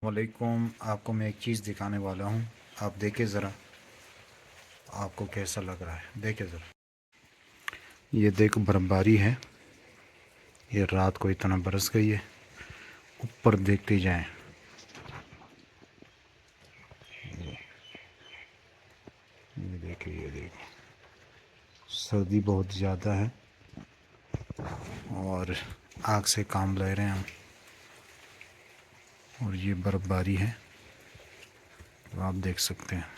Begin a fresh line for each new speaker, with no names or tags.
वालेकुम। आपको मैं एक चीज़ दिखाने वाला हूँ, आप देखें ज़रा, आपको कैसा लग रहा है। देखें ज़रा, ये देखो बर्फ़बारी है, ये रात को इतना बरस गई है। ऊपर देखते जाएं, ये देखिए, ये देखिए, सर्दी बहुत ज़्यादा है और आग से काम ले रहे हैं हम। और ये बर्फ़बारी है, तो आप देख सकते हैं।